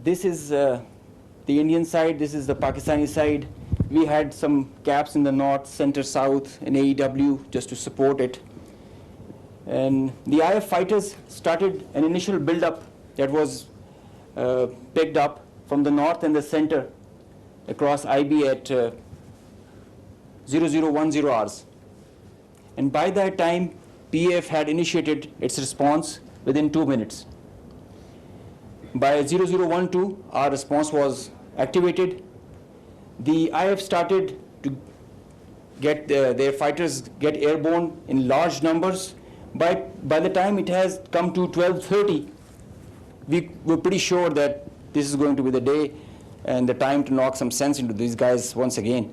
This is the Indian side, this is the Pakistani side. We had some gaps in the north, center, south, and AEW just to support it. And the IF fighters started an initial build-up that was picked up from the north and the center across IB at 0010 hours. And by that time, PAF had initiated its response within 2 minutes. By 0012, our response was activated. The IF started to get their fighters get airborne in large numbers. By the time it has come to 12:30, we were pretty sure that this is going to be the day and the time to knock some sense into these guys once again.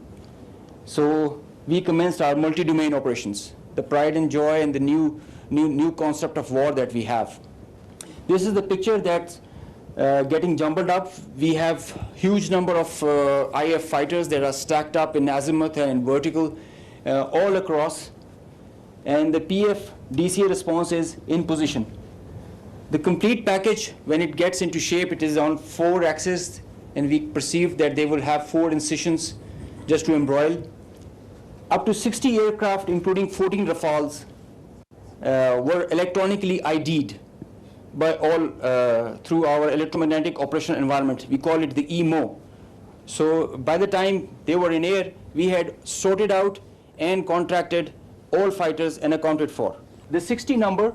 So we commenced our multi-domain operations, the pride and joy and the new concept of war that we have. This is the picture that's getting jumbled up. We have huge number of IF fighters that are stacked up in azimuth and in vertical all across. And the PF DCA response is in position. The complete package, when it gets into shape, it is on 4 axes, and we perceive that they will have 4 incisions just to embroil. Up to 60 aircraft, including 14 Rafales, were electronically ID'd by all through our electromagnetic operational environment. We call it the EMO. So by the time they were in air, we had sorted out and contracted all fighters and accounted for. The 60 number,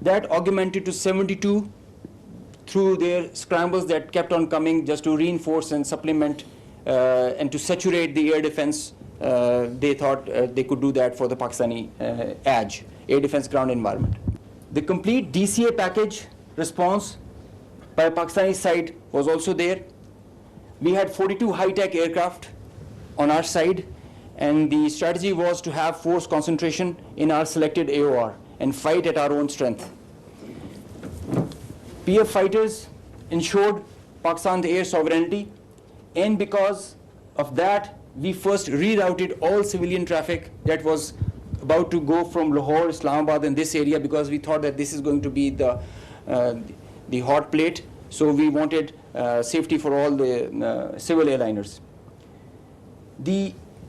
that augmented to 72 through their scrambles that kept on coming just to reinforce and supplement and to saturate the air defense. They thought they could do that for the Pakistani ADGE, air defense ground environment. The complete DCA package response by Pakistani side was also there. We had 42 high-tech aircraft on our side, and the strategy was to have force concentration in our selected AOR and fight at our own strength. PF fighters ensured Pakistan's air sovereignty, and because of that, we first rerouted all civilian traffic that was about to go from Lahore, Islamabad, in this area, because we thought that this is going to be the hot plate. So we wanted safety for all the civil airliners.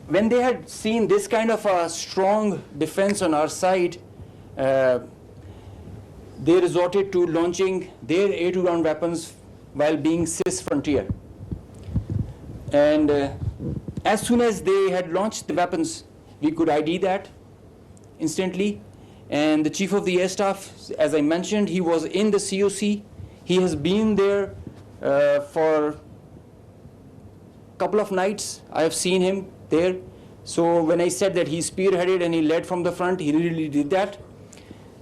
When they had seen this kind of a strong defense on our side, they resorted to launching their air-to-ground weapons while being cis frontier. And as soon as they had launched the weapons, we could ID that instantly. And the Chief of the Air Staff, as I mentioned, he was in the COC. He has been there for a couple of nights. I have seen him there. So when I said that he spearheaded and he led from the front, he really did that.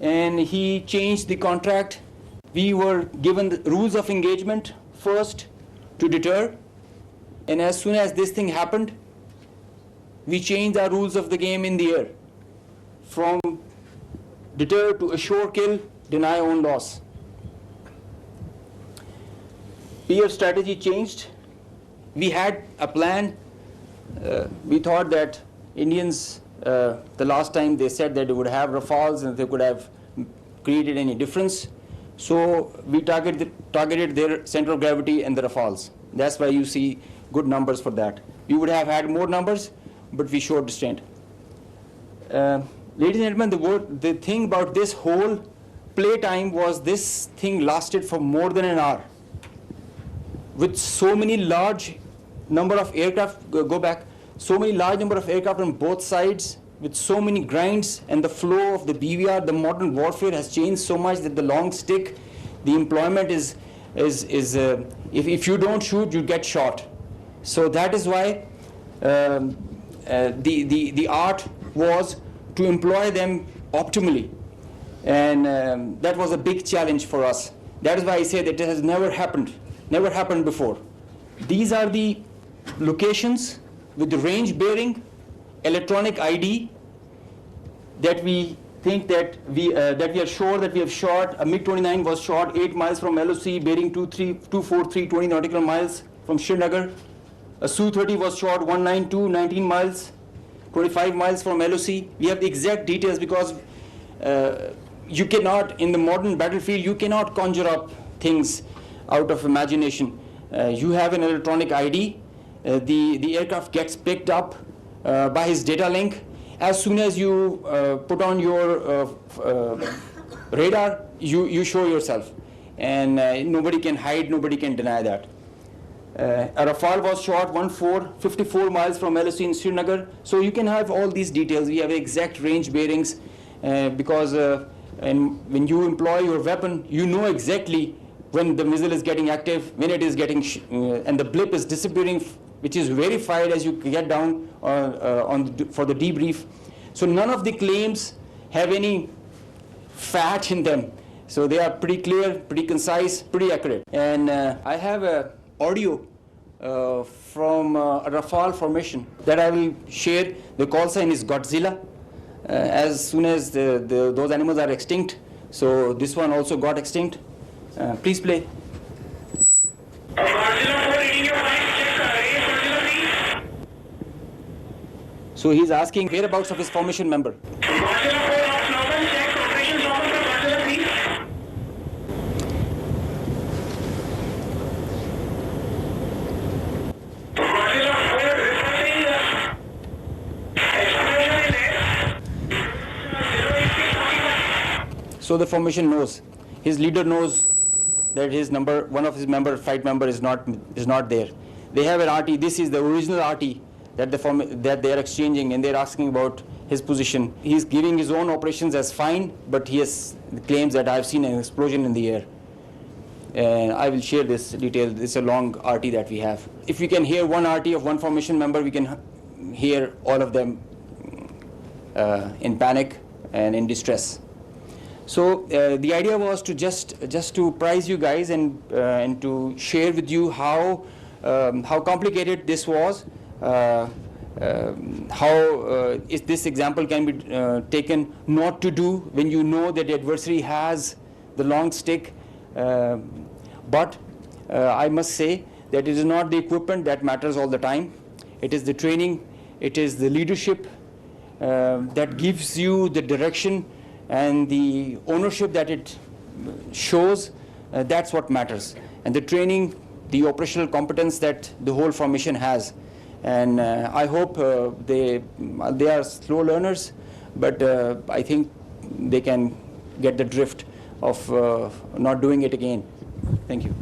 And he changed the contract. We were given the rules of engagement first to deter. And as soon as this thing happened, we changed our rules of the game in the air. From deter to assure kill, deny own loss. PF strategy changed. We had a plan. We thought that Indians, the last time they said that they would have Rafales and they could have created any difference. So we targeted their center of gravity and the Rafales. That's why you see good numbers for that. We would have had more numbers, but we showed restraint. Ladies and gentlemen, the thing about this whole playtime was this thing lasted for more than an hour. With so many large number of aircraft, so many large number of aircraft on both sides, with so many grinds, and the flow of the BVR, the modern warfare has changed so much that the long stick, the employment is if you don't shoot, you get shot. So that is why the art was to employ them optimally, and that was a big challenge for us. That is why I say that it has never happened before. These are the locations with the range bearing, electronic ID that we think that we are sure that we have shot. A MiG-29 was shot 8 miles from LOC, bearing 243, 20 nautical miles from Srinagar. A Su-30 was shot 192, 19 miles, 25 miles from LOC. We have the exact details because you cannot, in the modern battlefield, you cannot conjure up things out of imagination. you have an electronic ID. The aircraft gets picked up by his data link. As soon as you put on your radar, you show yourself. And nobody can hide, nobody can deny that. A Rafale was shot 54 miles from LSC in Srinagar. So you can have all these details. We have exact range bearings because and when you employ your weapon, you know exactly when the missile is getting active, when it is getting, and the blip is disappearing, which is verified as you get down for the debrief. So none of the claims have any fat in them. So they are pretty clear, pretty concise, pretty accurate. And I have a audio from a Rafale formation that I will share. The call sign is Godzilla. As soon as those animals are extinct, so this one also got extinct. Please play. So he's asking whereabouts of his formation member. So the formation knows, his leader knows that his number, one of his flight member is not there. They have an RT. This is the original RT that they are exchanging, and they're asking about his position. He's giving his own operations as fine, but he has claims that I've seen an explosion in the air. And I will share this detail. It's a long RT that we have. If we can hear one RT of one formation member, we can hear all of them in panic and in distress. So the idea was to just to prize you guys and to share with you how complicated this was, how this example can be taken not to do when you know that the adversary has the long stick. But I must say that it is not the equipment that matters all the time. It is the training, it is the leadership that gives you the direction and the ownership that it shows. That's what matters. And the training, the operational competence that the whole formation has. And I hope they are slow learners, but I think they can get the drift of not doing it again. Thank you.